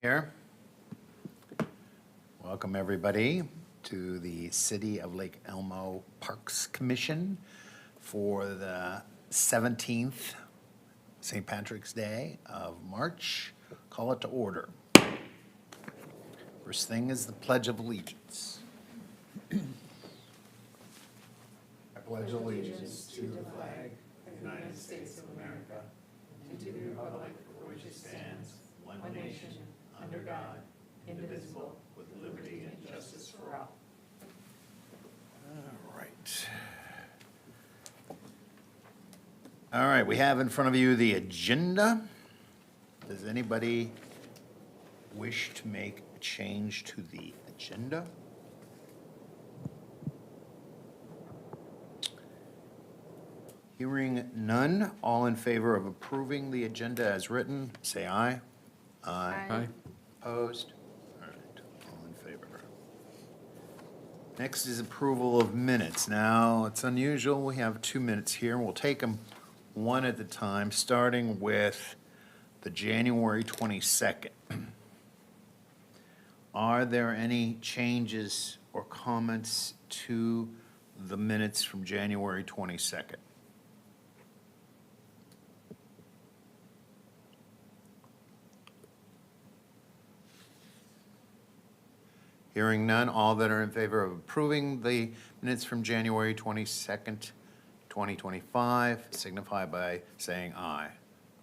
Here. Welcome, everybody, to the City of Lake Elmo Parks Commission for the 17th St. Patrick's Day of March. Call it to order. First thing is the Pledge of Allegiance. I pledge allegiance to the flag of the United States of America and to the republic for which it stands, one nation, under God, indivisible, with liberty and justice for all. All right. All right, we have in front of you the agenda. Does anybody wish to make a change to the agenda? Hearing none, all in favor of approving the agenda as written, say aye. Aye. Opposed? All right, all in favor. Next is approval of minutes. Now, it's unusual, we have 2 minutes here, and we'll take them one at a time, starting with the January 22nd. Are there any changes or comments to the minutes from January 22nd? Hearing none, all that are in favor of approving the minutes from January 22nd, 2025, signify by saying aye.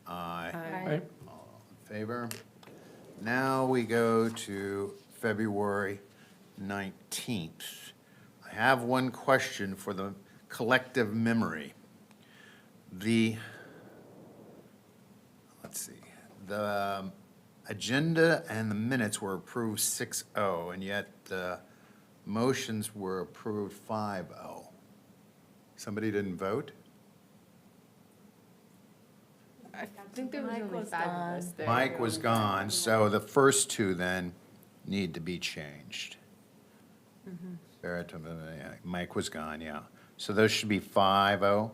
Aye. Aye. All in favor? Now we go to February 19th. I have one question for the collective memory. Let's see, the agenda and the minutes were approved 6-0, and yet the motions were approved 5-0. Somebody didn't vote? I think there was only 5 of us there. Mike was gone, so the first two then need to be changed. Mike was gone, yeah. So those should be 5-0.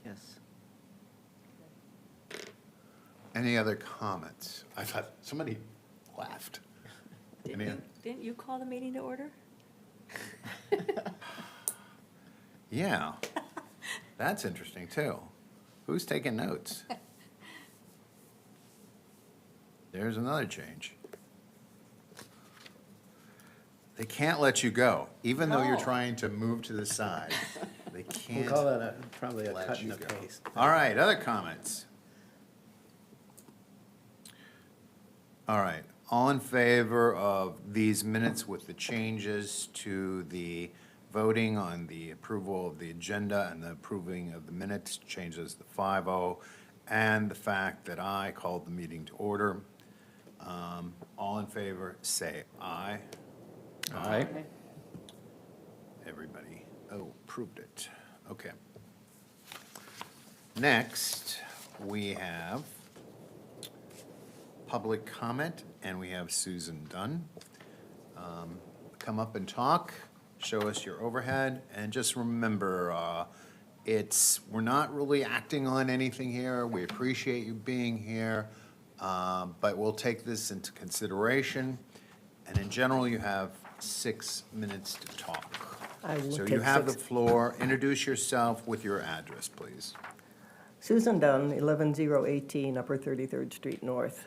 Yes. Any other comments? I thought somebody laughed. Any- Didn't you call the meeting to order? Yeah, that's interesting too. Who's taking notes? There's another change. They can't let you go, even though you're No. trying to move to the side. They We'll can't call that probably a let cut you and a go. paste. All right, other comments? All right, all in favor of these minutes with the changes to the voting on the approval of the agenda and the approving of the minutes, changes to 5-0, and the fact that I called the meeting to order. All in favor, say aye. Aye. Everybody, approved it. Okay. Next, we have public comment, and we have Susan Dunn. Come up and talk, show us your overhead, and just remember, we're not really acting on anything here. We appreciate you being here, but we'll take this into consideration. And in general, you have 6 minutes to talk. I will So you take have the 6. floor. Introduce yourself with your address, please. Susan Dunn, 11018 Upper 33rd Street North,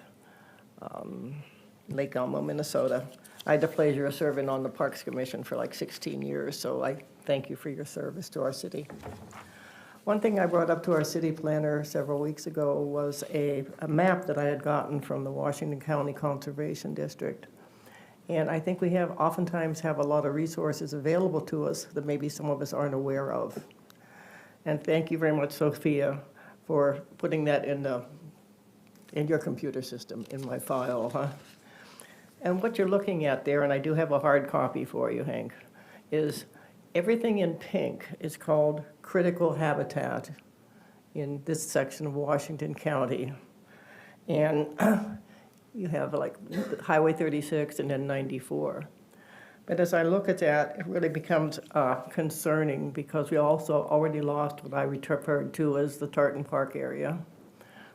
Lake Elmo, Minnesota. I had the pleasure of serving on the Parks Commission for like 16 years, so I thank you for your service to our city. One thing I brought up to our city planner several weeks ago was a map that I had gotten from the Washington County Conservation District. And I think we oftentimes have a lot of resources available to us that maybe some of us aren't aware of. And thank you very much, Sophia, for putting that in your computer system, in my file, huh? And what you're looking at there, and I do have a hard copy for you, Hank, is everything in pink is called critical habitat in this section of Washington County. And you have like Highway 36 and then 94. But as I look at that, it really becomes concerning because we also already lost what I referred to as the Tartan Park area.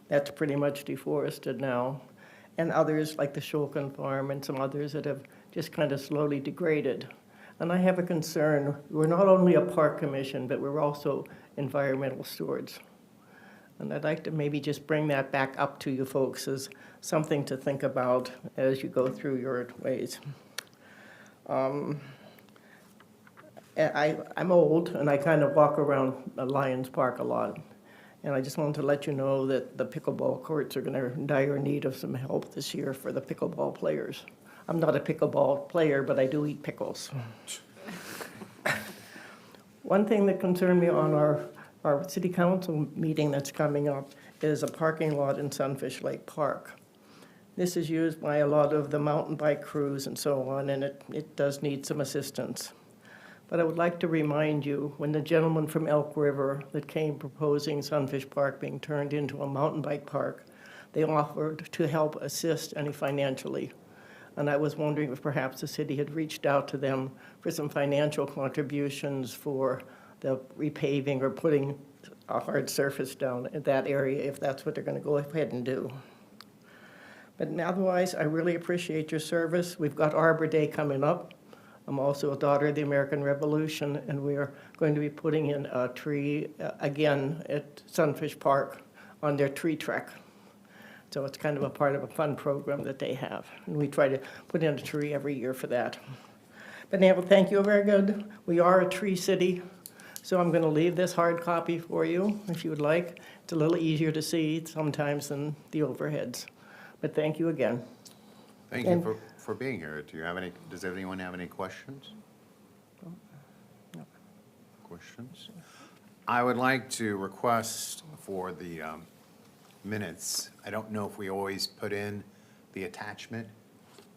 That's pretty much deforested now. and others like the Shulkin Farm and some others that have just kind of slowly degraded. And I have a concern. We're not only a park commission, but we're also environmental stewards. And I'd like to maybe just bring that back up to you folks as something to think about as you go through your ways. I'm old, and I kind of walk around Lions Park a lot. And I just wanted to let you know that the pickleball courts are going to dire need of some help this year for the pickleball players. I'm not a pickleball player, but I do eat pickles. One thing that concerned me on our city council meeting that's coming up is a parking lot in Sunfish Lake Park. This is used by a lot of the mountain bike crews and so on, and it does need some assistance. But I would like to remind you, when the gentleman from Elk River that came proposing Sunfish Park being turned into a mountain bike park, they offered to help assist any financially. And I was wondering if perhaps the city had reached out to them for some financial contributions for the repaving or putting a hard surface down in that area, if that's what they're going to go ahead and do. But otherwise, I really appreciate your service. We've got Arbor Day coming up. I'm also a daughter of the American Revolution, and we are going to be putting in a tree again at Sunfish Park on their tree trek. So it's kind of a part of a fun program that they have. And we try to put in a tree every year for that. But Neville, thank you very good. We are a tree city, so I'm going to leave this hard copy for you if you would like. It's a little easier to see sometimes than the overheads. But thank you again. Thank you for being here. Does anyone have any questions? No. Questions? I would like to request for the minutes, I don't know if we always put in the attachment,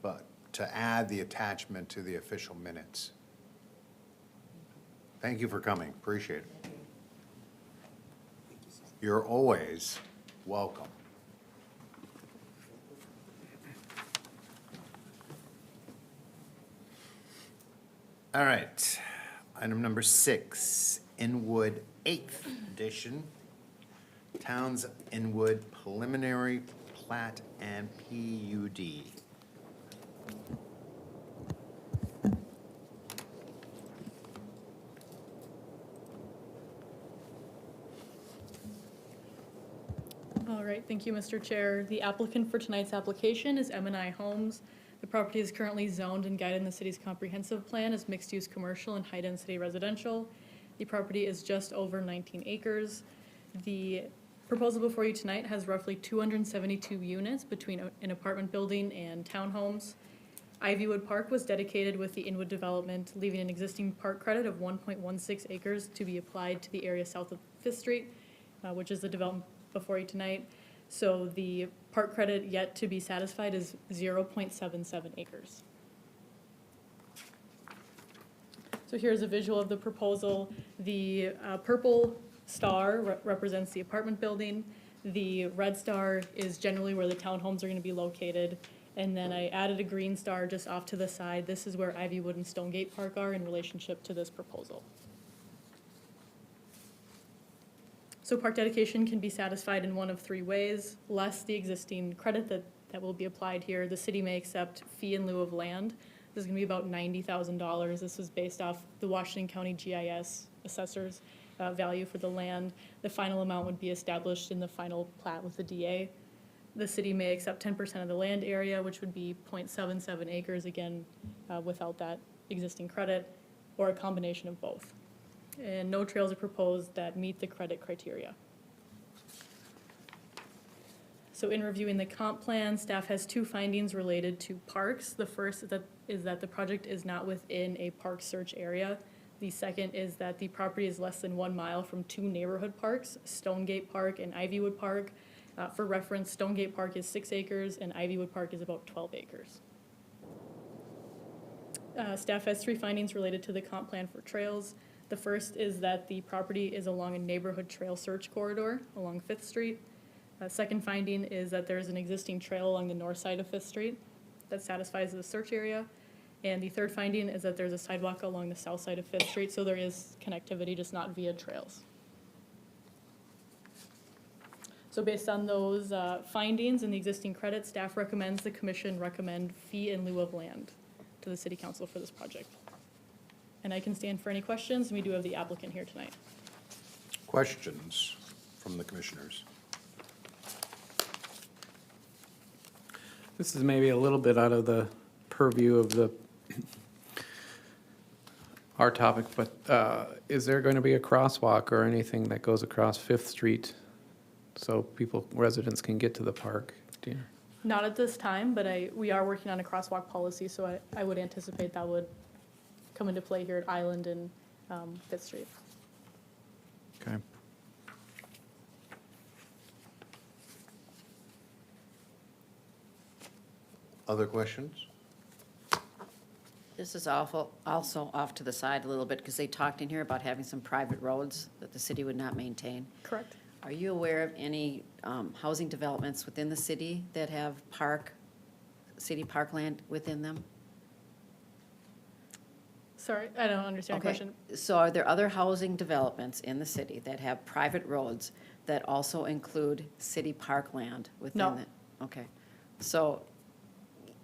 but to add the attachment to the official minutes. Thank you for coming, appreciate it. You're always welcome. All right, item number 6, Inwood 8th edition. Towns Inwood preliminary plat and PUD. All right, thank you, Mr. Chair. The applicant for tonight's application is M&I Homes. The property is currently zoned and guided in the city's comprehensive plan as mixed-use commercial and high-density residential. The property is just over 19 acres. The proposal before you tonight has roughly 272 units between an apartment building and townhomes. Ivywood Park was dedicated with the Inwood development, leaving an existing park credit of 1.16 acres to be applied to the area south of 5th Street, which is the development before you tonight. So the park credit yet to be satisfied is 0.77 acres. So here's a visual of the proposal. The purple star represents the apartment building. The red star is generally where the townhomes are going to be located. And then I added a green star just off to the side. This is where Ivywood and Stonegate Park are in relationship to this proposal. So park dedication can be satisfied in one of 3 ways, less the existing credit that will be applied here. The city may accept fee in lieu of land. This is gonna be about $90,000. This was based off the Washington County GIS assessor's value for the land. The final amount would be established in the final plat with the DA. The city may accept 10% of the land area, which would be 0.77 acres, again, without that existing credit, or a combination of both. And no trails are proposed that meet the credit criteria. So in reviewing the comp plan, staff has 2 findings related to parks. The first is that the project is not within a park search area. The second is that the property is less than 1 mile from 2 neighborhood parks, Stonegate Park and Ivywood Park. For reference, Stonegate Park is 6 acres and Ivywood Park is about 12 acres. Staff has 3 findings related to the comp plan for trails. The first is that the property is along a neighborhood trail search corridor along 5th Street. Second finding is that there is an existing trail along the north side of 5th Street that satisfies the search area. And the third finding is that there's a sidewalk along the south side of 5th Street, so there is connectivity, just not via trails. So based on those findings and the existing credit, staff recommends the commission recommend fee in lieu of land to the city council for this project. And I can stand for any questions, and we do have the applicant here tonight. Questions from the commissioners? This is maybe a little bit out of the purview of our topic, but is there going to be a crosswalk or anything that goes across Fifth Street so residents can get to the park? Do you- Not at this time, but we are working on a crosswalk policy, so I would anticipate that would come into play here at Island and Fifth Street. Okay. Other questions? This is also off to the side a little bit, because they talked in here about having some private roads that the city would not maintain. Correct. Are you aware of any housing developments within the city that have city parkland within them? Sorry, I don't understand the Okay. question. So are there other housing developments in the city that have private roads that also include city parkland within No. it? Okay. So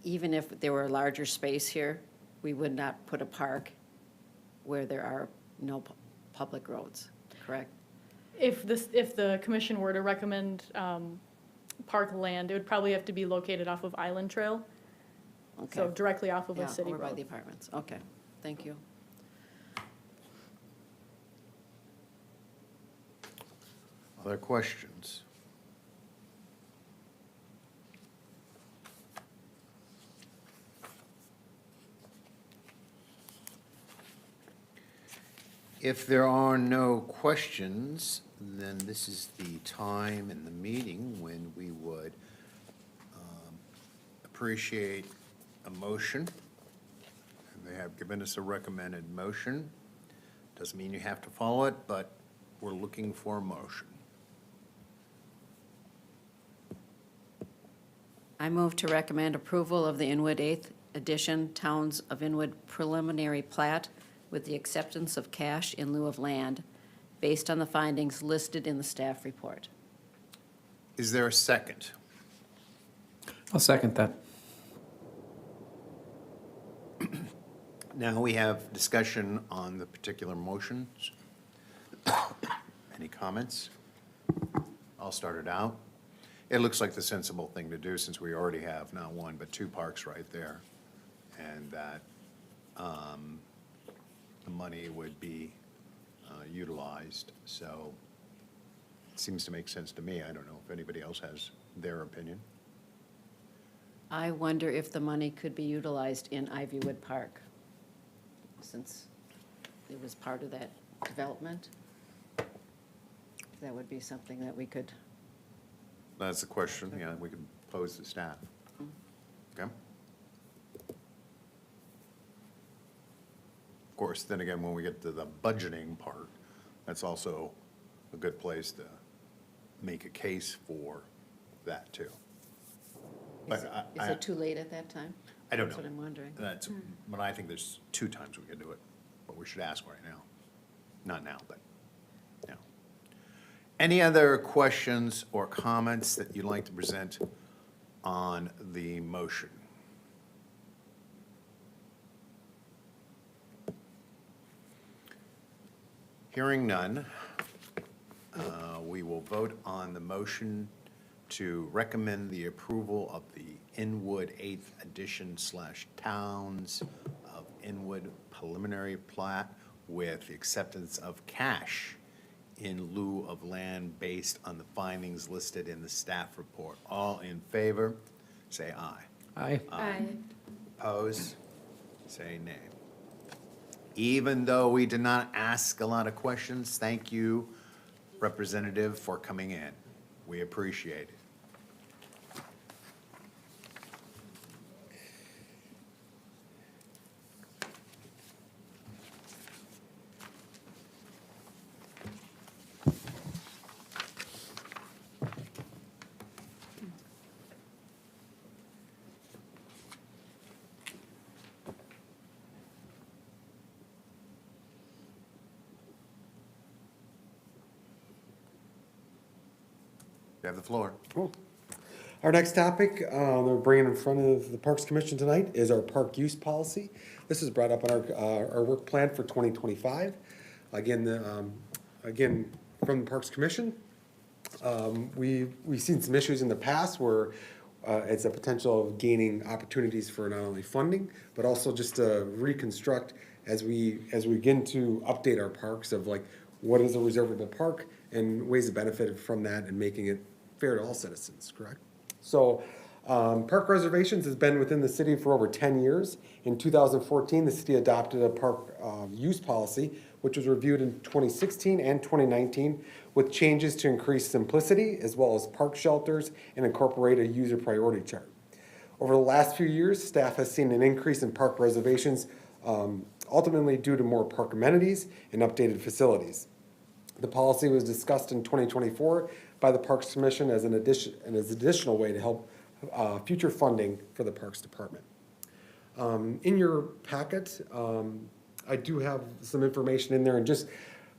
even if there were a larger space here, we would not put a park where there are no public roads, correct? If the commission were to recommend park land, it would probably have to be located off of Island Trail, so Okay. directly off of a Yeah, city over by road. the apartments. Okay, thank you. Other questions? If there are no questions, then this is the time in the meeting when we would appreciate a motion. They have given us a recommended motion. Doesn't mean you have to follow it, but we're looking for a motion. I move to recommend approval of the Inwood 8th Edition Towns of Inwood preliminary plat with the acceptance of cash in lieu of land based on the findings listed in the staff report. Is there a second? I'll second that. Now we have discussion on the particular motions. Any comments? I'll start it out. It looks like the sensible thing to do, since we already have not one, but two parks right there. And that the money would be utilized. So it seems to make sense to me. I don't know if anybody else has their opinion. I wonder if the money could be utilized in Ivywood Park, since it was part of that development. That would be something that we could, That's the question, yeah, we can pose to staff. Okay? Of course, then again, when we get to the budgeting part, that's also a good place to make a case for that too. is But is it too late at that time? I don't know. That's what I'm wondering. That's, but I think there's two times we could do it, but we should ask right now. Not now, but now. Any other questions or comments that you'd like to present on the motion? Hearing none, we will vote on the motion to recommend the approval of the Inwood 8th Edition / Towns of Inwood preliminary plat with the acceptance of cash in lieu of land based on the findings listed in the staff report. All in favor, say aye. Aye. Aye. Oppose, say nay. Even though we did not ask a lot of questions, thank you, Representative, for coming in. We appreciate it. You have the floor. Cool. Our next topic that we're bringing in front of the Parks Commission tonight is our park use policy. This is brought up on our work plan for 2025. Again, from the Parks Commission, we've seen some issues in the past where it's a potential of gaining opportunities for not only funding, but also just to reconstruct as we begin to update our parks of like, what is a reservable park and ways to benefit from that and making it fair to all citizens, correct? So, park reservations has been within the city for over 10 years. In 2014, the city adopted a park use policy, which was reviewed in 2016 and 2019 with changes to increase simplicity as well as park shelters and incorporate a user priority chart. Over the last few years, staff has seen an increase in park reservations, ultimately due to more park amenities and updated facilities. The policy was discussed in 2024 by the Parks Commission as an additional way to help future funding for the Parks Department. In your packet, I do have some information in there and just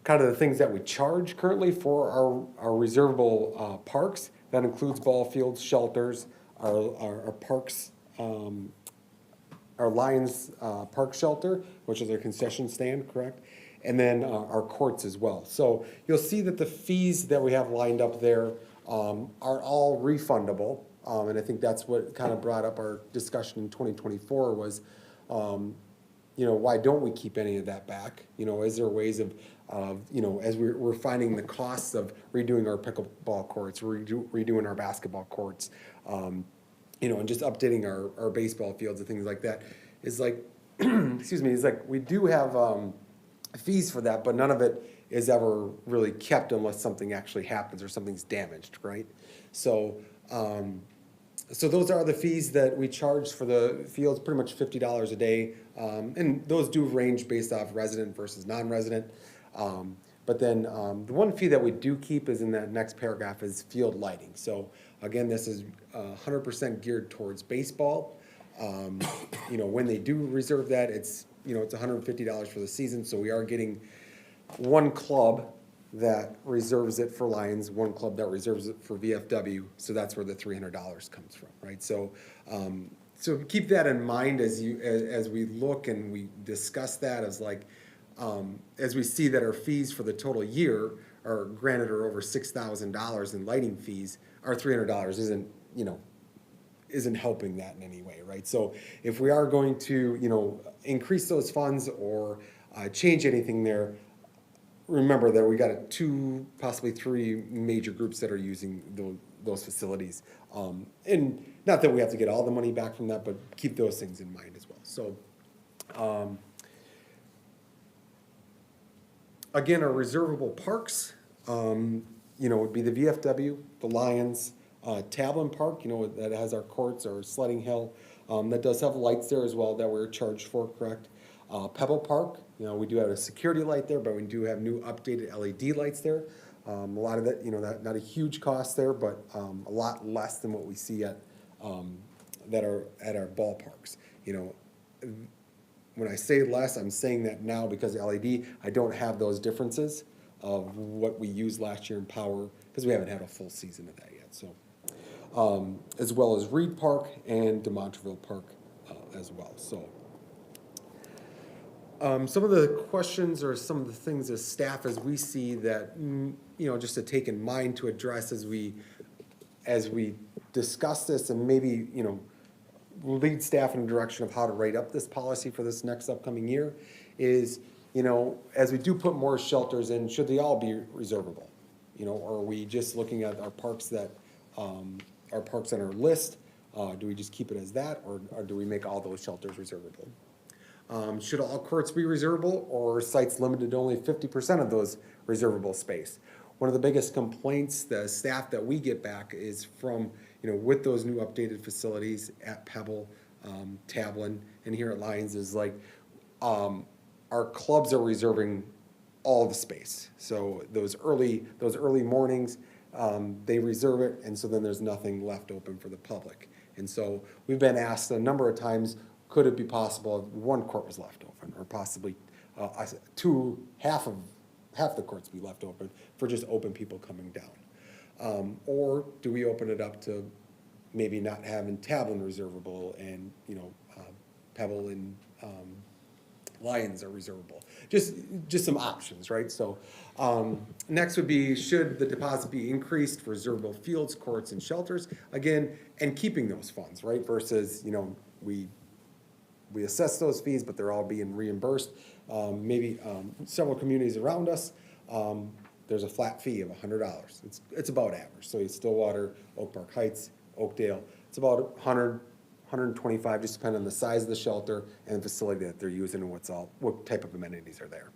kind of the things that we charge currently for our reservable parks. That includes ball fields, shelters, our parks, our Lions Park Shelter, which is our concession stand, correct? And then our courts as well. So you'll see that the fees that we have lined up there are all refundable. And I think that's what kind of brought up our discussion in 2024 was, why don't we keep any of that back? Is there ways of as we're finding the costs of redoing our pickleball courts, redoing our basketball courts, and just updating our baseball fields and things like that, is like, excuse me, is like we do have fees for that, but none of it is ever really kept unless something actually happens or something's damaged, right? So, so those are the fees that we charge for the fields, pretty much $50 a day. And those do range based off resident versus non-resident. But then the one fee that we do keep is in that next paragraph is field lighting. So again, this is 100% geared towards baseball. When they do reserve that, it's $150 for the season. So we are getting one club that reserves it for Lions, one club that reserves it for VFW. So that's where the $300 comes from, right? So, so keep that in mind as we look and we discuss that as like, as we see that our fees for the total year are granted are over $6,000 in lighting fees, our $300 isn't helping that in any way, right? So if we are going to, increase those funds or change anything there, remember that we got 2, possibly 3 major groups that are using those facilities. And not that we have to get all the money back from that, but keep those things in mind as well. So, again, our reservable parks, would be the VFW, the Lions, Tablin Park, that has our courts, our sledding hill, that does have lights there as well that we're charged for, correct? Pebble Park, we do have a security light there, but we do have new updated LED lights there. A lot of that, not a huge cost there, but a lot less than what we see at that are at our ballparks. When I say less, I'm saying that now because LED, I don't have those differences of what we used last year in power because we haven't had a full season of that yet. So, as well as Reed Park and DeMontreville Park as well. So. Some of the questions or some of the things as staff as we see that, just to take in mind to address as we discuss this and maybe, lead staff in the direction of how to write up this policy for this next upcoming year is, as we do put more shelters in, should they all be reservable? Or are we just looking at our parks that, on our list? Do we just keep it as that or do we make all those shelters reservable? Should all courts be reservable or are sites limited to only 50% of those reservable space? One of the biggest complaints, the staff that we get back is from, with those new updated facilities at Pebble, Tablin, and here at Lions is like, our clubs are reserving all the space. So those early mornings, they reserve it, and so then there's nothing left open for the public. And so we've been asked a number of times, could it be possible if one court was left open, or possibly half the courts be left open for just open people coming down? Or do we open it up to maybe not having Tablin reservable and, Pebble and Lions are reservable? Just some options, right? So, next would be, should the deposit be increased for reservable fields, courts, and shelters? Again, and keeping those funds, right? Versus, we assess those fees, but they're all being reimbursed. Maybe several communities around us, there's a flat fee of $100. It's about average. So Stillwater, Oak Park Heights, Oakdale, it's about 100, 125, just depending on the size of the shelter and the facility that they're using and what type of amenities are there.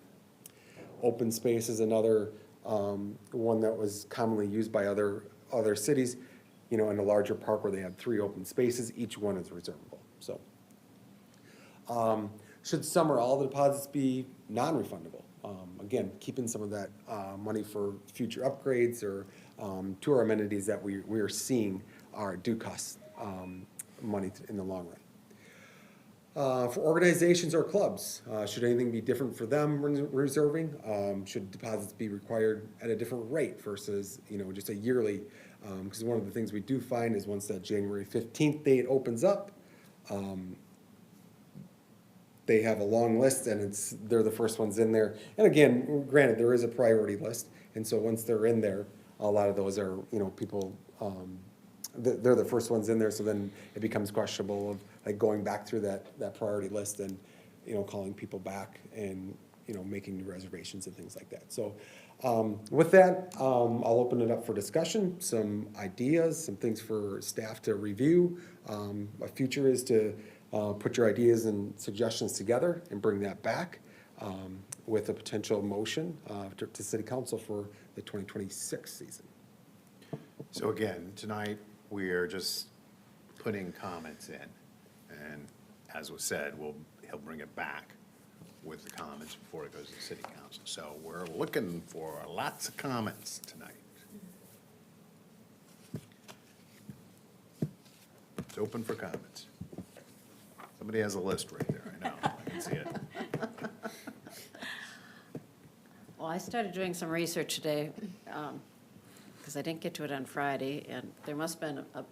Open space is another one that was commonly used by other cities. In a larger park where they had 3 open spaces, each one is reservable. So, should some or all the deposits be non-refundable? Again, keeping some of that money for future upgrades or to our amenities that we are seeing do cost money in the long run. For organizations or clubs, should anything be different for them reserving? Should deposits be required at a different rate versus, just a yearly? Because one of the things we do find is once that January 15th date opens up, they have a long list and they're the first ones in there. And again, granted, there is a priority list. And so once they're in there, a lot of those are, people, they're the first ones in there. So then it becomes questionable of like going back through that priority list and, calling people back and, making new reservations and things like that. So with that, I'll open it up for discussion, some ideas, some things for staff to review. A future is to put your ideas and suggestions together and bring that back with a potential motion to City Council for the 2026 season. So again, tonight, we are just putting comments in. And as was said, he'll bring it back with the comments before it goes to City Council. So we're looking for lots of comments tonight. It's open for comments. Somebody has a list right there, I know, I can see it. Well, I started doing some research today, because I didn't get to it on Friday, and there must have been a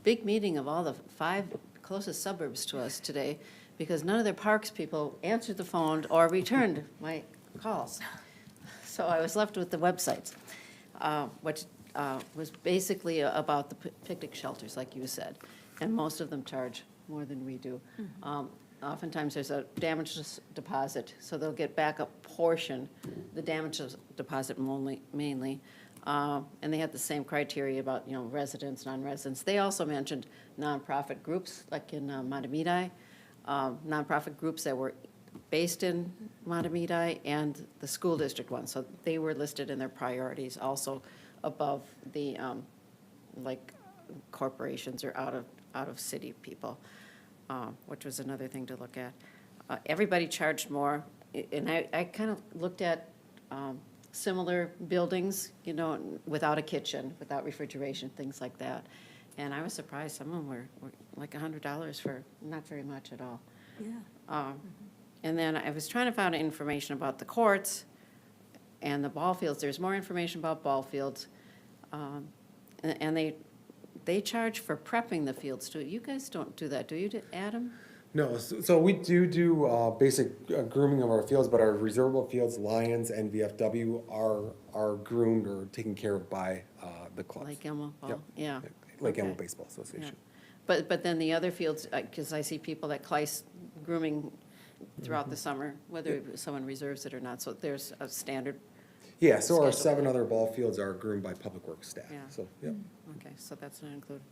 big meeting of all the 5 closest suburbs to us today, because none of their parks people answered the phone or returned my calls. So I was left with the websites, which was basically about the picnic shelters, like you said, and most of them charge more than we do. Oftentimes, there's a damages deposit, so they'll get back a portion, the damages deposit mainly. And they had the same criteria about, residents, non-residents. They also mentioned nonprofit groups, like in Matamidi, nonprofit groups that were based in Matamidi and the school district one. So they were listed in their priorities also above the, like corporations or out of city people. Which was another thing to look at. Everybody charged more, and I kind of looked at similar buildings, without a kitchen, without refrigeration, things like that. And I was surprised, some of them were like $100 for not very much at all. Yeah. And then I was trying to find information about the courts and the ball fields. There's more information about ball fields. And they charge for prepping the fields too. You guys don't do that, do you, Adam? No, so we do basic grooming of our fields, but our reservable fields, Lions and VFW, are groomed or taken care of by the clubs. Like Elmo ball, Yep. yeah. Like Elmo Okay. Baseball Association. Yeah. But then the other fields, because I see people that Kleist grooming throughout the summer, whether someone reserves it or not, so there's a standard. Yeah, so our Schedule. 7 other ball fields are groomed by Public Works staff, Yeah. so, yep. Okay, so that's not included.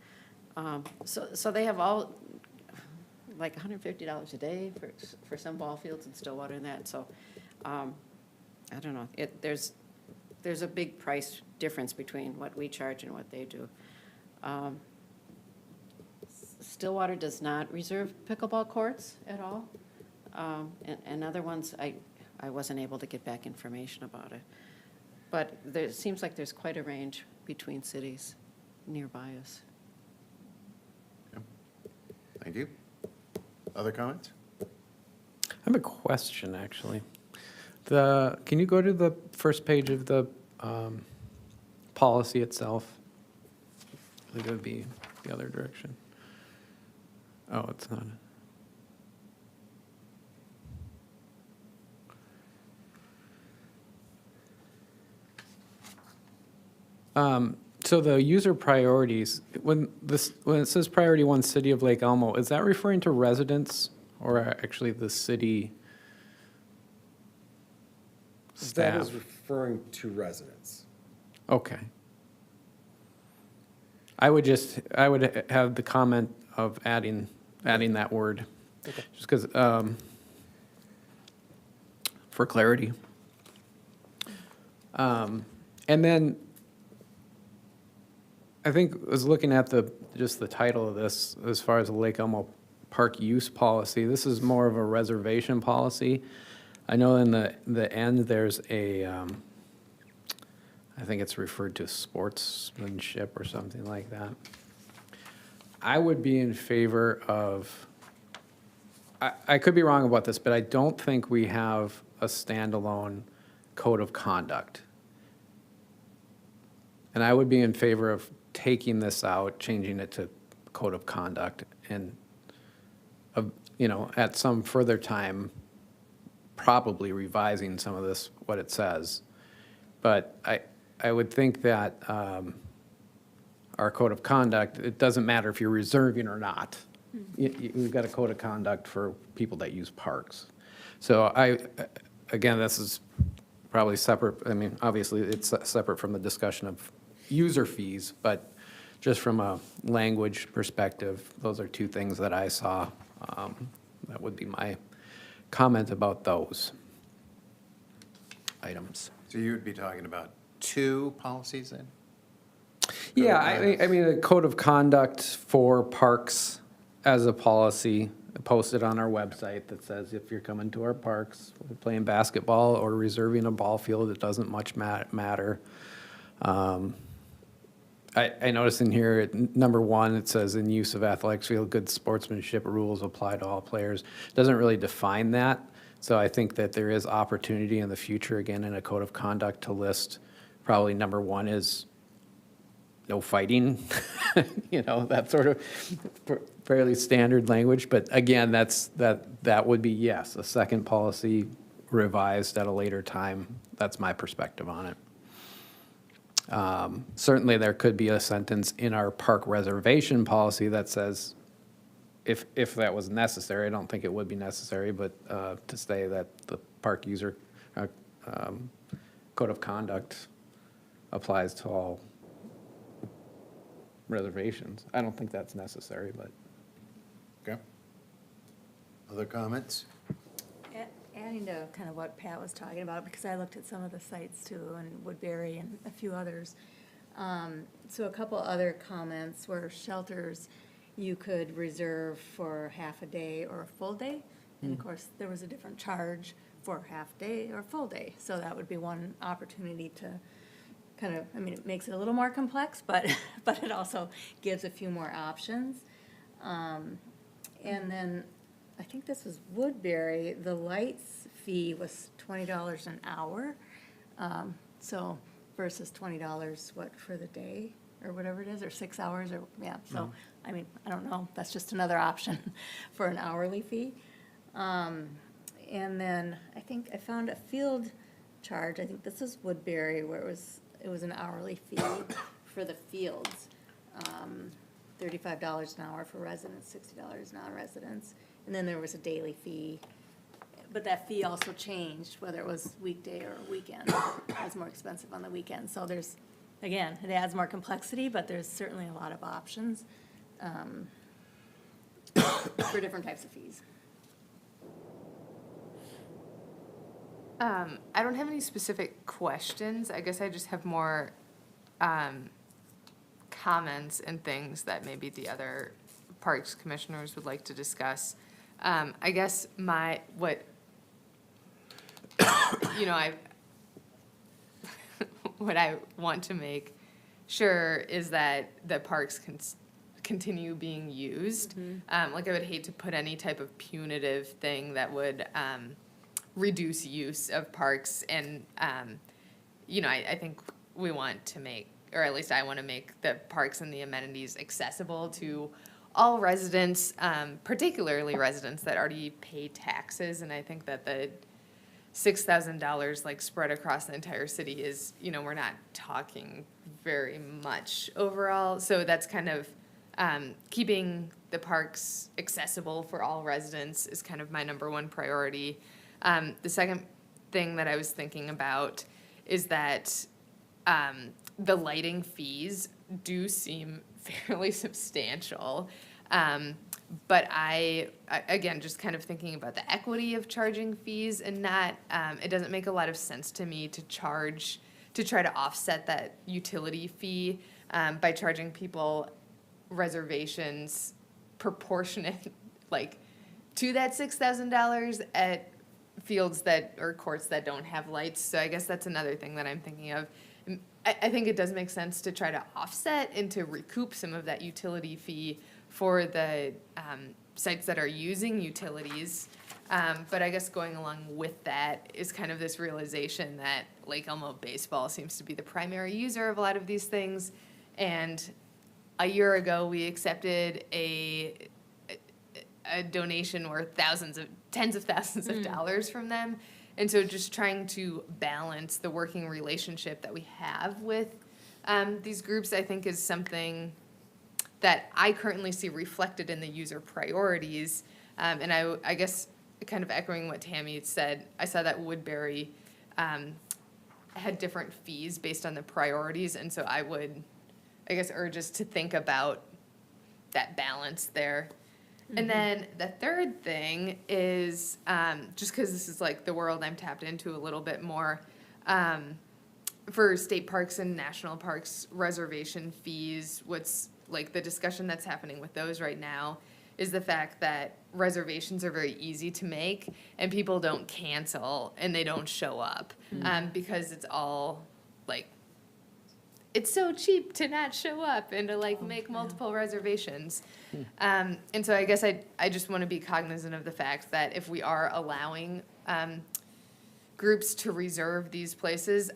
So they have all, like $150 a day for some ball fields in Stillwater and that, so, I don't know, there's a big price difference between what we charge and what they do. Stillwater does not reserve pickleball courts at all, and other ones, I wasn't able to get back information about it. But it seems like there's quite a range between cities nearby us. Thank you. Other comments? I have a question, actually. Can you go to the first page of the policy itself. I think it would be the other direction. Oh, it's not. So the user priorities, when it says priority one, City of Lake Elmo, is that referring to residents or actually the city That staff? is referring to residents. Okay. I would have the comment of adding that word, just because, for clarity. And then, I think I was looking at just the title of this, as far as the Lake Elmo Park use policy. This is more of a reservation policy. I know in the end, there's I think it's referred to sportsmanship or something like that. I would be in favor of, I could be wrong about this, but I don't think we have a standalone code of conduct. And I would be in favor of taking this out, changing it to code of conduct, and, at some further time, probably revising some of this, what it says. But I would think that our code of conduct, it doesn't matter if you're reserving or not. We've got a code of conduct for people that use parks. So again, this is probably separate. I mean, obviously, it's separate from the discussion of user fees, but just from a language perspective, those are two things that I saw. That would be my comment about those items. So you would be talking about two policies then? Yeah, I mean, a code of conduct for parks as a policy posted on our website that says if you're coming to our parks, we're playing basketball or reserving a ball field, it doesn't much matter. I noticed in here, number one, it says in use of athletics field, good sportsmanship rules apply to all players. Doesn't really define that. So I think that there is opportunity in the future, again, in a code of conduct to list, probably number one is no fighting, that sort of fairly standard language. But again, that would be, yes, a second policy revised at a later time. That's my perspective on it. Certainly, there could be a sentence in our park reservation policy that says, if that was necessary, I don't think it would be necessary, but to say that the park user code of conduct applies to all reservations. I don't think that's necessary, but. Okay. Other comments? Adding to kind of what Pat was talking about, because I looked at some of the sites too, and Woodbury and a few others. So a couple other comments were shelters you could reserve for half a day or a full day. And of course, there was a different charge for half day or full day. So that would be one opportunity to kind of, it makes it a little more complex, but it also gives a few more options. And then I think this was Woodbury, the lights fee was $20 an hour. So versus $20, for the day or whatever it is, or 6 hours or, yeah. So, I don't know, that's just another option for an hourly fee. And then I think I found a field charge, I think this is Woodbury, where it was an hourly fee for the fields. $35 an hour for residents, $60 non-residents. And then there was a daily fee, but that fee also changed, whether it was weekday or weekend. It was more expensive on the weekend. So there's, again, it adds more complexity, but there's certainly a lot of options for different types of fees. I don't have any specific questions. I guess I just have more comments and things that maybe the other parks commissioners would like to discuss. I guess what I want to make sure is that the parks can continue being used. I would hate to put any type of punitive thing that would reduce use of parks, and I think we want to or at least I want to make the parks and the amenities accessible to all residents, particularly residents that already pay taxes. And I think that the $6,000 like spread across the entire city is, we're not talking very much overall. So that's kind of keeping the parks accessible for all residents is kind of my number one priority. The second thing that I was thinking about is that the lighting fees do seem fairly substantial. But again, just kind of thinking about the equity of charging fees and not, it doesn't make a lot of sense to me to try to offset that utility fee by charging people reservations proportionate, like, to that $6,000 at fields or courts that don't have lights. So I guess that's another thing that I'm thinking of. I think it does make sense to try to offset and to recoup some of that utility fee for the sites that are using utilities. But I guess going along with that is kind of this realization that Lake Elmo baseball seems to be the primary user of a lot of these things. And a year ago, we accepted a donation worth tens of thousands of dollars from them. And so just trying to balance the working relationship that we have with these groups, I think, is something that I currently see reflected in the user priorities. And I guess kind of echoing what Tammy said, I saw that Woodbury had different fees based on the priorities. And so I would, I guess, urge us to think about that balance there. And then the third thing is, just because this is like the world I'm tapped into a little bit more, for state parks and national parks reservation fees, what's like the discussion that's happening with those right now is the fact that reservations are very easy to make and people don't cancel and they don't show up, because it's all like, it's so cheap to not show up and to like make multiple reservations. And so I guess I just want to be cognizant of the fact that if we are allowing groups to reserve these places,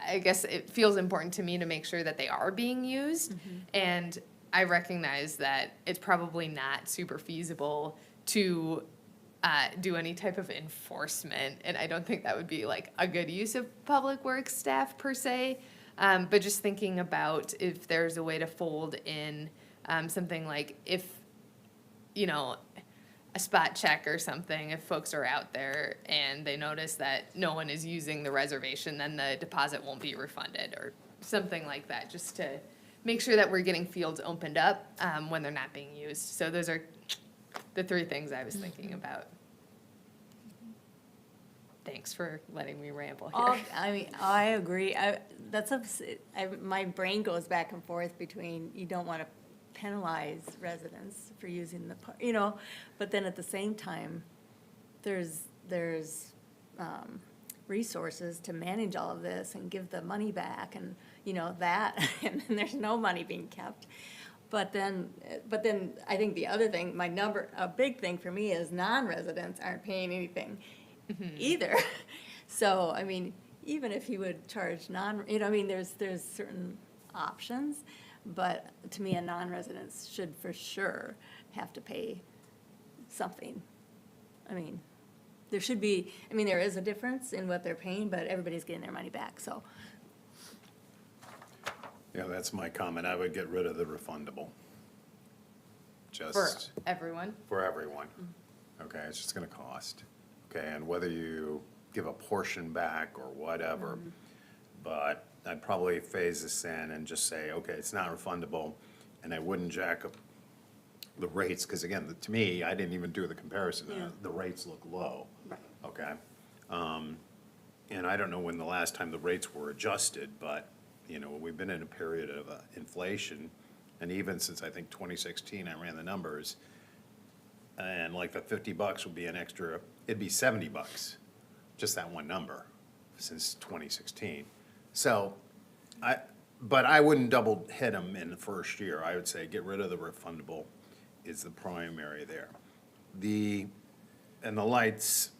I guess it feels important to me to make sure that they are being used. And I recognize that it's probably not super feasible to do any type of enforcement. And I don't think that would be like a good use of public works staff per se. But just thinking about if there's a way to fold in something like if, a spot check or something, if folks are out there and they notice that no one is using the reservation, then the deposit won't be refunded or something like that, just to make sure that we're getting fields opened up when they're not being used. So those are the three things I was thinking about. Thanks for letting me ramble here. I mean, I agree. My brain goes back and forth between you don't want to penalize residents for using the park, but then at the same time, there's resources to manage all of this and give the money back and, that, and then there's no money being kept. But then I think the other thing, a big thing for me is non-residents aren't paying anything either. So, I mean, even if you would charge there's certain options, but to me, a non-resident should for sure have to pay something. I mean, there should be, there is a difference in what they're paying, but everybody's getting their money back, so. Yeah, that's my comment. I would get rid of the refundable. For everyone? For everyone. Okay, it's just gonna cost. Okay, and whether you give a portion back or whatever, but I'd probably phase this in and just say, okay, it's not refundable, and I wouldn't jack up the rates, because again, to me, I didn't even do the comparison. Yeah. The rates look low. Right. Okay? And I don't know when the last time the rates were adjusted, but, we've been in a period of inflation, and even since I think 2016, I ran the numbers, and like the $50 would be an extra, it'd be $70, just that one number, since 2016. So, but I wouldn't double hit them in the first year. I would say get rid of the refundable is the primary there. And the lights,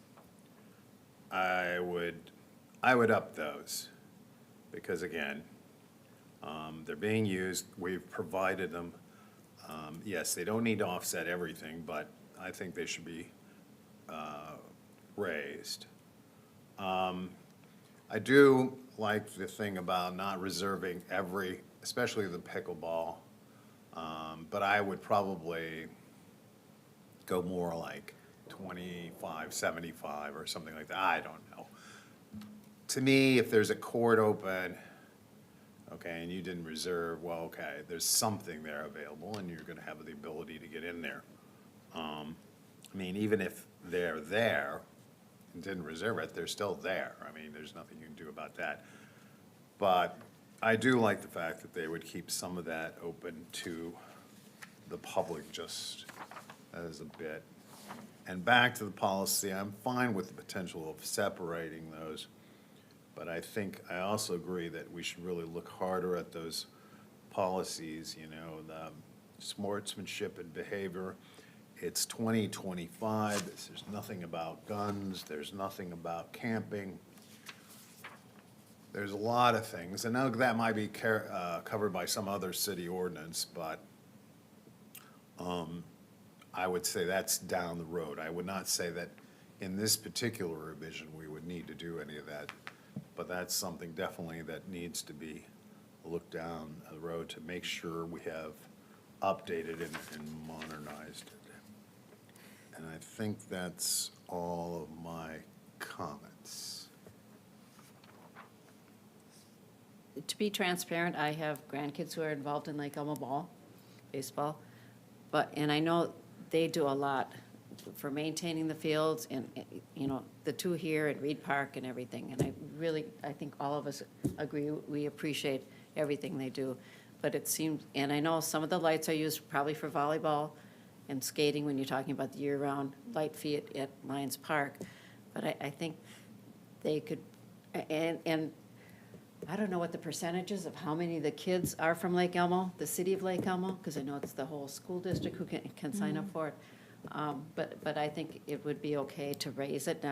I would up those, because again, They're being used, we've provided them. Yes, they don't need to offset everything, but I think they should be raised. I do like the thing about not reserving every, especially the pickleball, but I would probably go more like 25, 75 or something like that, I don't know. To me, if there's a court open, okay, and you didn't reserve, well, okay, there's something there available and you're gonna have the ability to get in there. I mean, even if they're there and didn't reserve it, they're still there. I mean, there's nothing you can do about that. But I do like the fact that they would keep some of that open to the public just as a bit. And back to the policy, I'm fine with the potential of separating those. But I think, I also agree that we should really look harder at those policies, you know, the sportsmanship and behavior. It's 2025, there's nothing about guns, there's nothing about camping. There's a lot of things, and now that might be covered by some other city ordinance, but I would say that's down the road. I would not say that in this particular revision, we would need to do any of that. But that's something definitely that needs to be looked down the road to make sure we have updated and modernized it. And I think that's all of my comments. To be transparent, I have grandkids who are involved in Lake Elmo baseball. And I know they do a lot for maintaining the fields and, you know, the two here at Reed Park and everything. And I think all of us agree, we appreciate everything they do. But it seems, and I know some of the lights are used probably for volleyball and skating when you're talking about the year-round light fee at Lions Park. But I think they could, and I don't know what the percentages of how many of the kids are from Lake Elmo, the city of Lake Elmo, because I know it's the whole school district who can sign up for it. But I think it would be okay to raise it,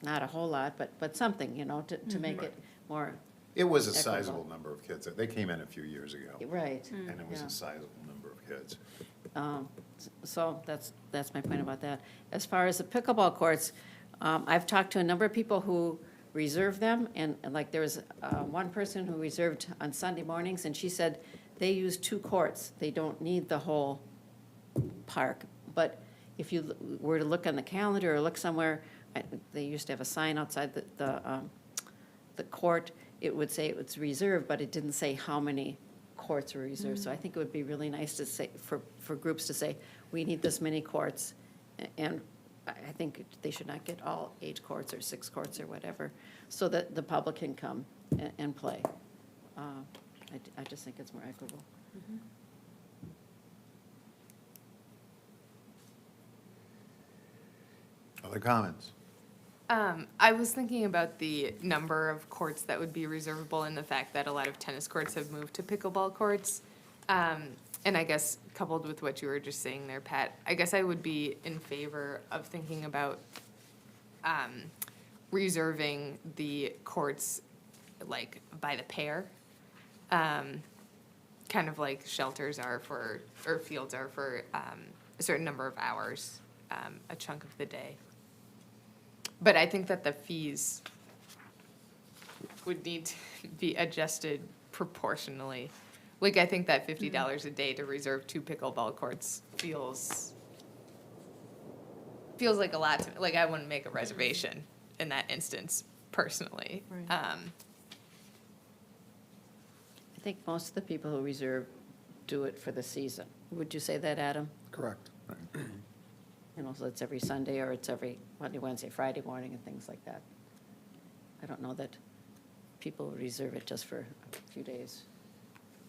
not a whole lot, but something, you know, to make it more, It was a Equitable. sizable number of kids. They came in a few years ago, right. and it was yeah. a sizable number of kids. So that's my point about that. As far as the pickleball courts, I've talked to a number of people who reserve them, and like there was one person who reserved on Sunday mornings, and she said they use 2 courts. They don't need the whole park. But if you were to look on the calendar or look somewhere, they used to have a sign outside the court. It would say it was reserved, but it didn't say how many courts were reserved. So I think it would be really nice to say, for groups to say, we need this many courts. And I think they should not get all 8 courts or 6 courts or whatever, so that the public can come and play. I just think it's more equitable. Other comments? I was thinking about the number of courts that would be reservable and the fact that a lot of tennis courts have moved to pickleball courts. And I guess coupled with what you were just saying there, Pat, I guess I would be in favor of thinking about reserving the courts like by the pair. Kind of like shelters are for, or fields are for a certain number of hours, a chunk of the day. But I think that the fees would need to be adjusted proportionally. Like, I think that $50 a day to reserve 2 pickleball courts feels like a lot to me. Like, I wouldn't make a reservation in that instance personally. Right. I think most of the people who reserve do it for the season. Would you say that, Adam? Correct. You know, so it's every Sunday, or it's every Monday, Wednesday, Friday morning, and things like that. I don't know that people reserve it just for a few days.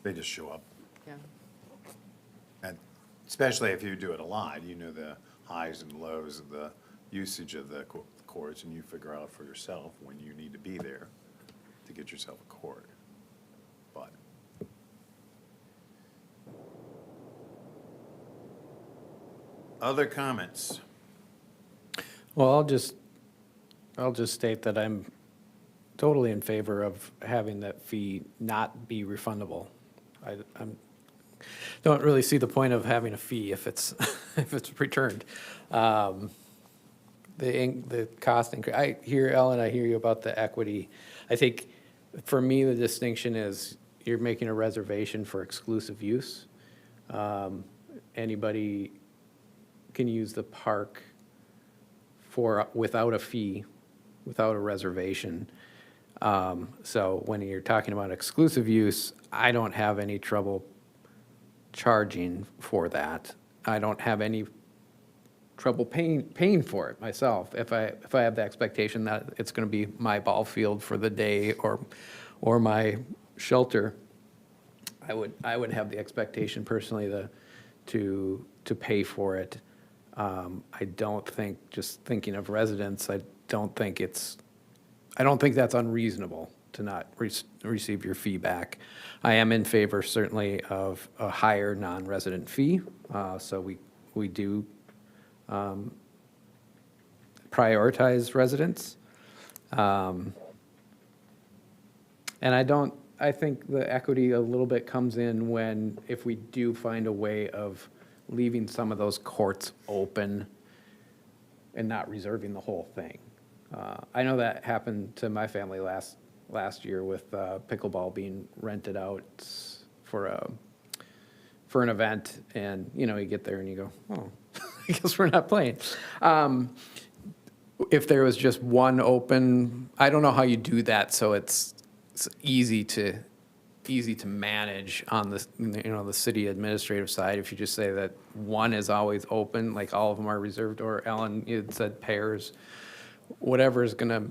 They just show up. Yeah. And especially if you do it a lot, you know the highs and lows of the usage of the courts, and you figure out for yourself when you need to be there to get yourself a court. But other comments? Well, I'll just state that I'm totally in favor of having that fee not be refundable. I'm, don't really see the point of having a fee if it's, if it's returned. The cost increase, I hear, Ellen, I hear you about the equity. I think, for me, the distinction is you're making a reservation for exclusive use. Anybody can use the park without a fee, without a reservation. So when you're talking about exclusive use, I don't have any trouble charging for that. I don't have any trouble paying for it myself if I have the expectation that it's going to be my ball field for the day or my shelter. I would have the expectation personally to pay for it. I don't think, just thinking of residents, I don't think that's unreasonable to not receive your fee back. I am in favor certainly of a higher non-resident fee, so we do prioritize residents. And I think the equity a little bit comes in if we do find a way of leaving some of those courts open and not reserving the whole thing. I know that happened to my family last year with pickleball being rented out for an event, and you get there and you go, oh, I guess we're not playing. If there was just one open, I don't know how you do that, so it's easy to manage on the city administrative side. If you just say that one is always open, like all of them are reserved, or Ellen, you had said pairs, whatever is going to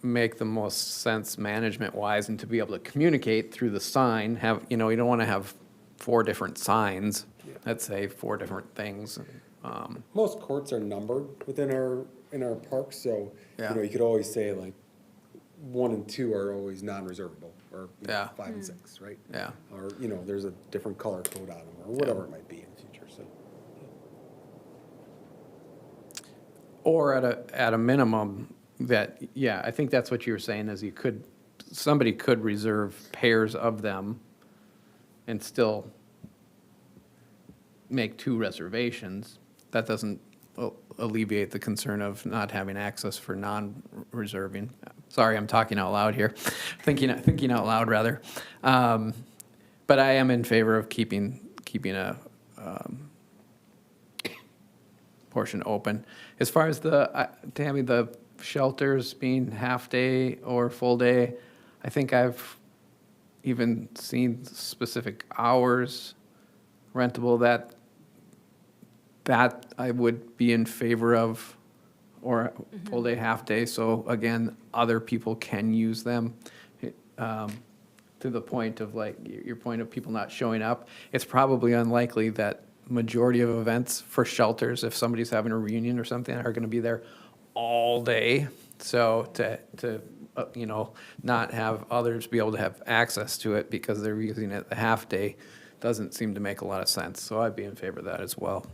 make the most sense management wise, and to be able to communicate through the sign. You don't want to have 4 different signs that say 4 different things. Most courts are numbered in our parks, so, Yeah. you could always say like 1 and 2 are always non-reservable, or Yeah. 5 and 6, right? Yeah. Or, there's a different color code on them, or whatever it might be in the future, so. Or at a minimum, that, I think that's what you were saying, is somebody could reserve pairs of them and still make 2 reservations. That doesn't alleviate the concern of not having access for non-reserving. Sorry, I'm talking out loud here, thinking out loud rather. But I am in favor of keeping a portion open. As far as Tammy, the shelters being half-day or full-day, I think I've even seen specific hours rentable that I would be in favor of, or full-day, half-day. So again, other people can use them. To the point of your point of people not showing up, it's probably unlikely that majority of events for shelters, if somebody's having a reunion or something, are going to be there all day. So to not have others be able to have access to it because they're using it the half day doesn't seem to make a lot of sense. So I'd be in favor of that as well.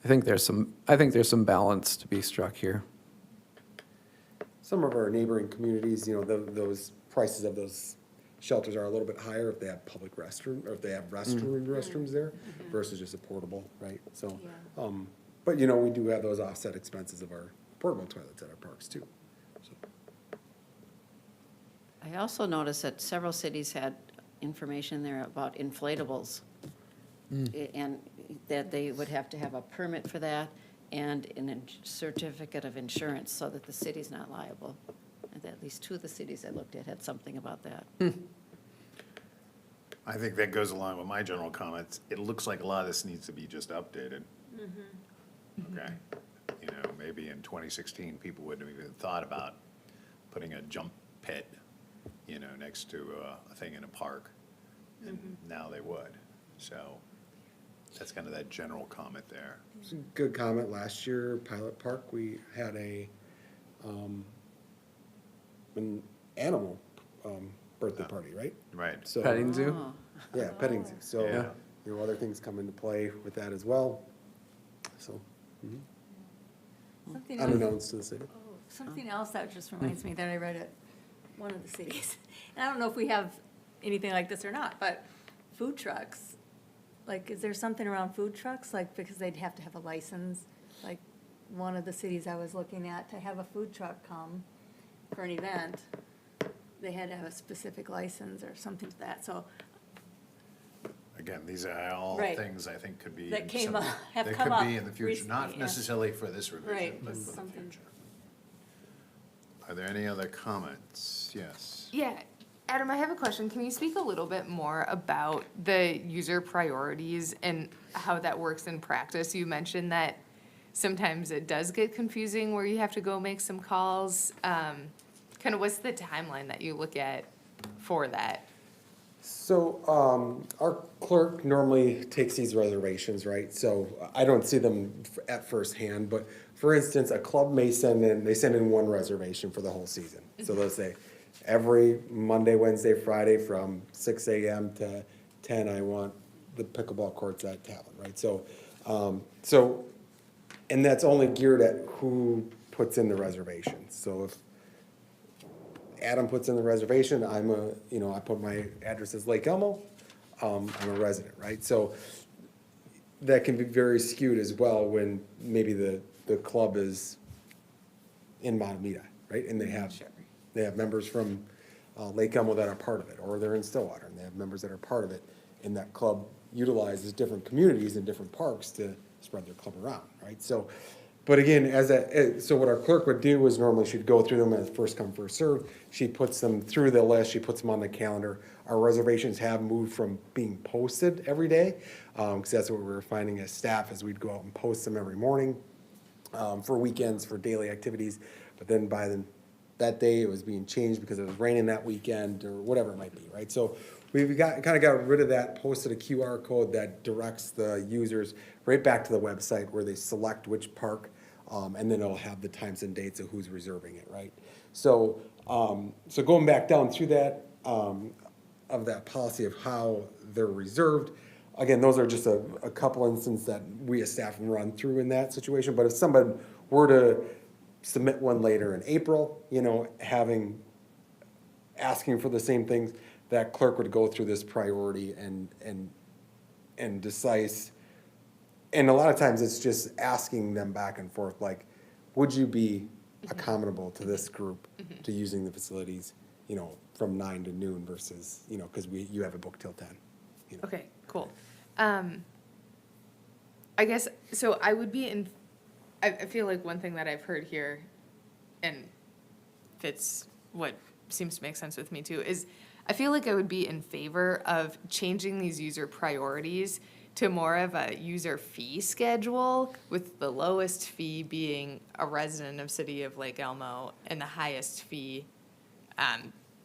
I think there's some balance to be struck here. Some of our neighboring communities, those prices of those shelters are a little bit higher if they have public restroom, or if they have restrooms there versus just a portable, right? So, but we do have those offset expenses of our portable toilets at our parks too. So. I also noticed that several cities had information there about inflatables. And that they would have to have a permit for that and certificate of insurance so that the city's not liable. And at least 2 of the cities I looked at had something about that. I think that goes along with my general comments. It looks like a lot of this needs to be just updated. Okay? Maybe in 2016, people wouldn't have even thought about putting a jump pit, next to a thing in a park. And now they would. So that's kind of that general comment there. It's a good comment. Last year, Pilot Park, we had an animal birthday party, right? Right. So Petting zoo? Oh. Yeah, petting zoo. So Yeah. other things come into play with that as well. So Something else. unannounced to the city. Something else that just reminds me that I read at one of the cities, and I don't know if we have anything like this or not, but food trucks, like, is there something around food trucks, like, because they'd have to have a license, like, one of the cities I was looking at, to have a food truck come for an event, they had to have a specific license or something to that, so Again, these are all Right. things I think could be. That came some- up- have that come could be up in the future, not recently, yeah. necessarily for this revision, Right, but for the something. future. Are there any other comments? Yes. Yeah, Adam, I have a question. Can you speak a little bit more about the user priorities and how that works in practice? You mentioned that sometimes it does get confusing where you have to go make some calls. Kind of what's the timeline that you look at for that? So, our clerk normally takes these reservations, right? So I don't see them at first hand, but for instance, a club may send in one reservation for the whole season. So they'll say, every Monday, Wednesday, Friday from 6 AM to 10, I want the pickleball courts at Talon, right? So, and that's only geared at who puts in the reservations. So if Adam puts in the reservation, I put my address as Lake Elmo, I'm a resident, right? So that can be very skewed as well when maybe the club is in Montemita, right? And they have members from Lake Elmo that are part of it, or they're in Stillwater, and they have members that are part of it. And that club utilizes different communities and different parks to spread their club around, right? So, but again, so what our clerk would do is normally she'd go through them as first come, first served. She puts them through the list, she puts them on the calendar. Our reservations have moved from being posted every day, because that's what we were finding as staff, as we'd go out and post them every morning for weekends, for daily activities. But then that day, it was being changed because it was raining that weekend, or whatever it might be, right? So we've kind of got rid of that, posted a QR code that directs the users right back to the website where they select which park, and then it'll have the times and dates of who's reserving it, right? So, so going back down through that, of that policy of how they're reserved, again, those are just a couple instances that we as staff run through in that situation. But if somebody were to submit one later in April, asking for the same things, that clerk would go through this priority and decide. And a lot of times it's just asking them back and forth, like, would you be accommodable to this group to using the facilities, from 9 to noon versus, because you have a book till 10. Okay, cool. I guess, so I would be I feel like one thing that I've heard here, and fits what seems to make sense with me too, is I feel like I would be in favor of changing these user priorities to more of a user fee schedule, with the lowest fee being a resident of City of Lake Elmo and the highest fee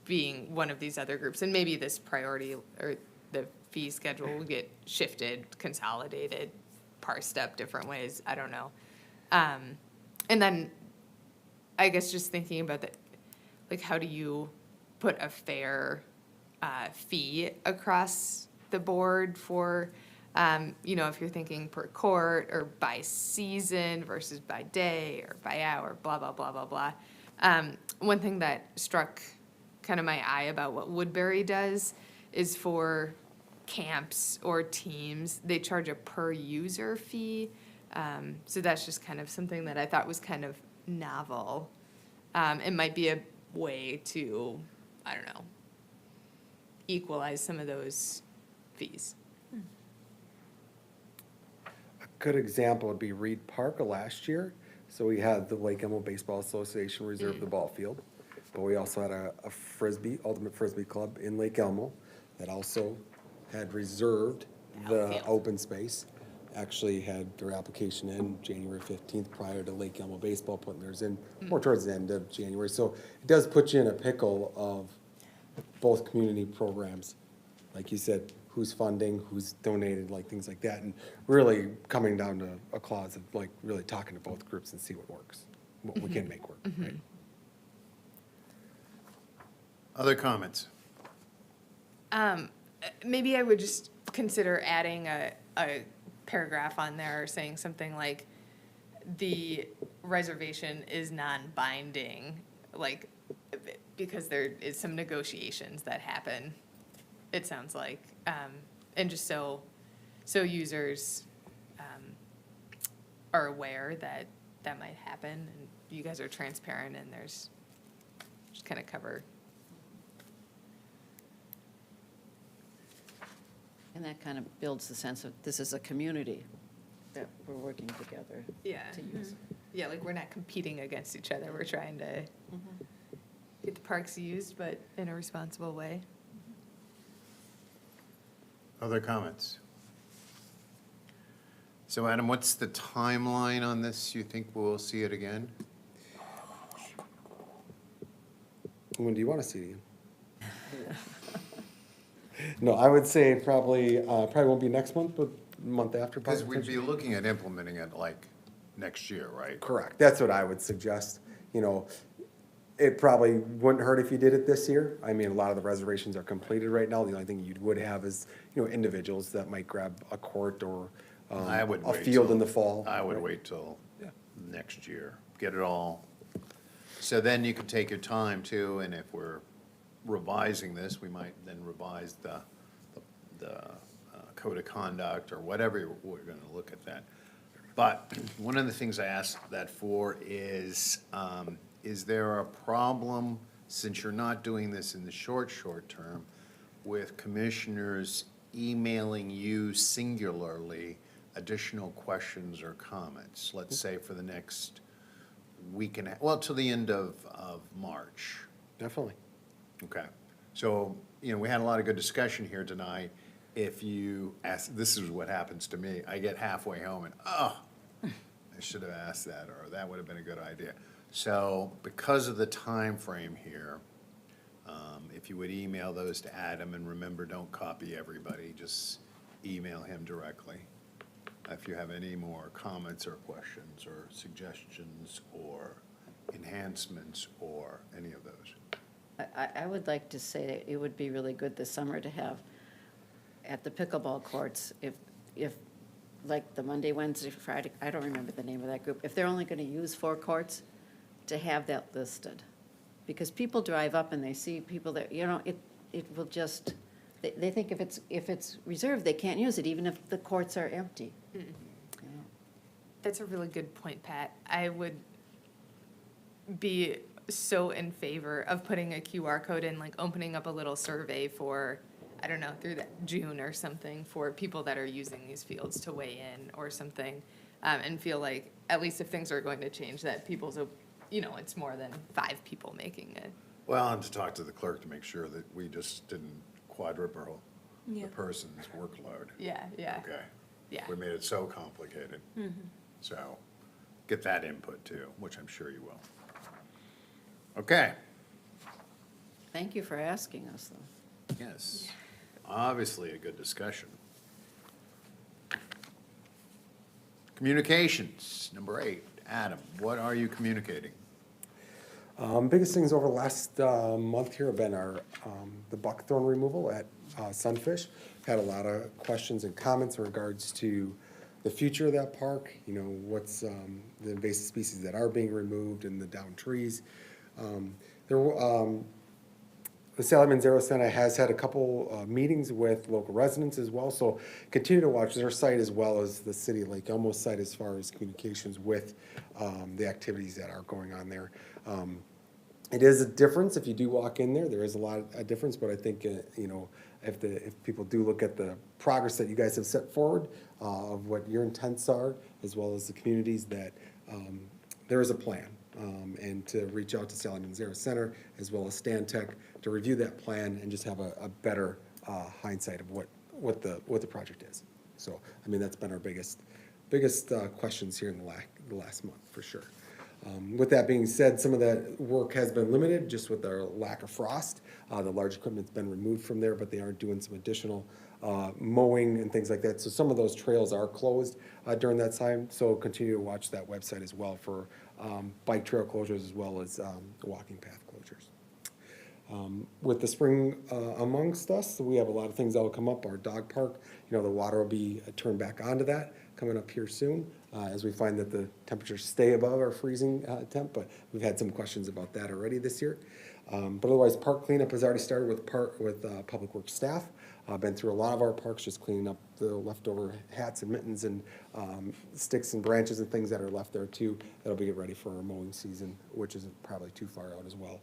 being one of these other groups. And maybe this priority or the fee schedule will get shifted, consolidated, parsed up different ways. I don't know. And then I guess just thinking about that, like, how do you put a fair fee across the board for, if you're thinking per court or by season versus by day or by hour, blah, blah, blah, blah, blah. One thing that struck kind of my eye about what Woodbury does is for camps or teams, they charge a per user fee. So that's just kind of something that I thought was kind of novel. It might be a way to, I don't know, equalize some of those fees. A good example would be Reed Park last year. So we had the Lake Elmo Baseball Association reserve the ball field, but we also had a ultimate frisbee club in Lake Elmo that also had reserved the Outfield. open space. Actually had their application in January 15th prior to Lake Elmo Baseball putting theirs in more towards the end of January. So it does put you in a pickle of both community programs. Like you said, who's funding, who's donated, like things like that. And really coming down to a clause of like really talking to both groups and see what works, what we can make work, right? Other comments? Maybe I would just consider adding a paragraph on there saying something like, the reservation is non-binding, like, because there is some negotiations that happen, it sounds like. And just so users are aware that that might happen, and you guys are transparent, and there's, just kind of cover. And that kind of builds the sense of this is a community that we're working together Yeah. to use. Yeah, like, we're not competing against each other, we're trying to get the parks used, but in a responsible way. Other comments? So Adam, what's the timeline on this? You think we'll see it again? When do you want to see it again? No, I would say probably won't be next month, but month after. Because probably. we'd be looking at implementing it like next year, right? Correct, that's what I would suggest, you know, it probably wouldn't hurt if you did it this year. I mean, a lot of the reservations are completed right now, the only thing you would have is, you know, individuals that might grab a court or I would a wait field till- in the fall. I would right? wait till next year, get it all. So then you can take your time too, and if we're revising this, we might then revise the code of conduct or whatever, we're gonna look at that. But one of the things I asked that for is there a problem, since you're not doing this in the short term, with commissioners emailing you singularly additional questions or comments, let's say for the next week and a, well, till the end of March? Definitely. Okay, so, you know, we had a lot of good discussion here tonight. If you ask, this is what happens to me, I get halfway home and, oh, I should have asked that, or that would have been a good idea. So, because of the time frame here, if you would email those to Adam, and remember, don't copy everybody, just email him directly. If you have any more comments or questions or suggestions or enhancements or any of those. I would like to say that it would be really good this summer to have at the pickleball courts, if like the Monday, Wednesday, Friday, I don't remember the name of that group, if they're only gonna use 4 courts, to have that listed. Because people drive up and they see people that, you know, it will just, they think if it's reserved, they can't use it, even if the courts are empty. You know. That's a really good point, Pat. I would be so in favor of putting a QR code in, like opening up a little survey for, I don't know, through that June or something, for people that are using these fields to weigh in or something, and feel like, at least if things are going to change, that people's, you know, it's more than 5 people making it. Well, and to talk to the clerk to make sure that we just didn't quadruple the person's workload. Yeah, yeah. Okay. Yeah. We made it so complicated. So, get that input too, which I'm sure you will. Okay, Thank you for asking us, though. yes, obviously a good discussion. Communications, number 8. Adam, what are you communicating? Biggest things over the last month here have been our, the buckthorn removal at Sunfish. Had a lot of questions and comments in regards to the future of that park, you know, what's the invasive species that are being removed and the downed trees. The Sally Manzaro Center has had a couple meetings with local residents as well, so continue to watch their site as well as the city of Lake Elmo site as far as communications with the activities that are going on there. It is a difference if you do walk in there. There is a lot of difference, but I think you know, if people do look at the progress that you guys have set forward of what your intents are, as well as the communities, that there is a plan. And to reach out to Sally Manzaro Center as well as Stantec to review that plan and just have a better hindsight of what the project is. So, I mean, that's been our biggest questions here in the last month, for sure. With that being said, some of that work has been limited just with our lack of frost. The large equipment's been removed from there, but they are doing some additional mowing and things like that. So some of those trails are closed during that time. So continue to watch that website as well for bike trail closures as well as walking path closures. With the spring amongst us, we have a lot of things that will come up. Our dog park, the water will be turned back onto that coming up here soon, as we find that the temperatures stay above our freezing temp, but we've had some questions about that already this year. But otherwise, park cleanup has already started with Public Works staff. Been through a lot of our parks, just cleaning up the leftover hats and mittens and sticks and branches and things that are left there too. That'll be ready for our mowing season, which isn't probably too far out as well.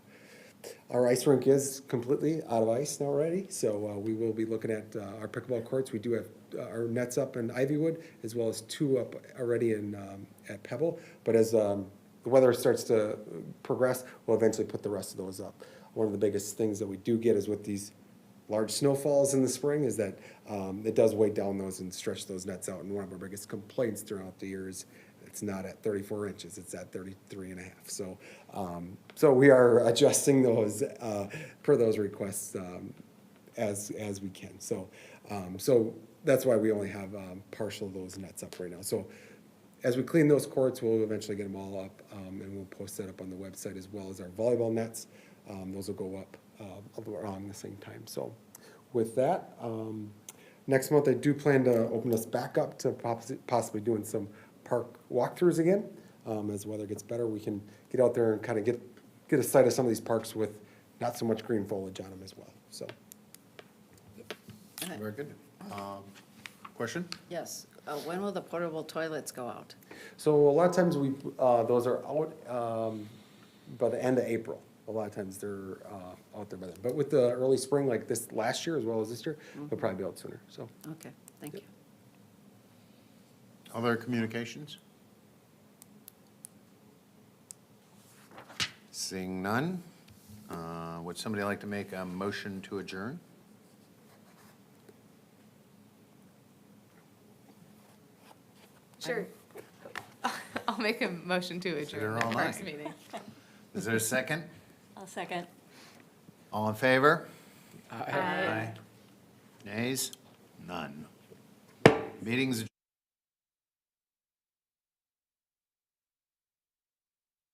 Our ice rink is completely out of ice now already, so we will be looking at our pickleball courts. We do have our nets up in Ivywood, as well as 2 up already at Pebble. But as the weather starts to progress, we'll eventually put the rest of those up. One of the biggest things that we do get is with these large snowfalls in the spring is that it does weigh down those and stretch those nets out. And one of our biggest complaints throughout the years, it's not at 34 inches, it's at 33 and a half. So, so we are adjusting those per those requests as we can. So, so that's why we only have partial of those nets up right now. So as we clean those courts, we'll eventually get them all up, and we'll post that up on the website, as well as our volleyball nets. Those will go up around the same time. So with that, next month I do plan to open us back up to possibly doing some park walkthroughs again. As the weather gets better, we can get out there and kind of get a sight of some of these parks with not so much green foliage on them as well. So Very good. Question? Yes. When will the portable toilets go out? So a lot of times those are out by the end of April. A lot of times they're out there by then. But with the early spring, like this last year as well as this year, they'll probably be out sooner. So Okay, thank you. Other communications? Seeing none, would somebody like to make a motion to adjourn? Sure. I'll make a motion to there adjourn the all Parks night. meeting. Is there a second? I'll second. All in favor? Aye. Nays? None. Meeting's adjourned.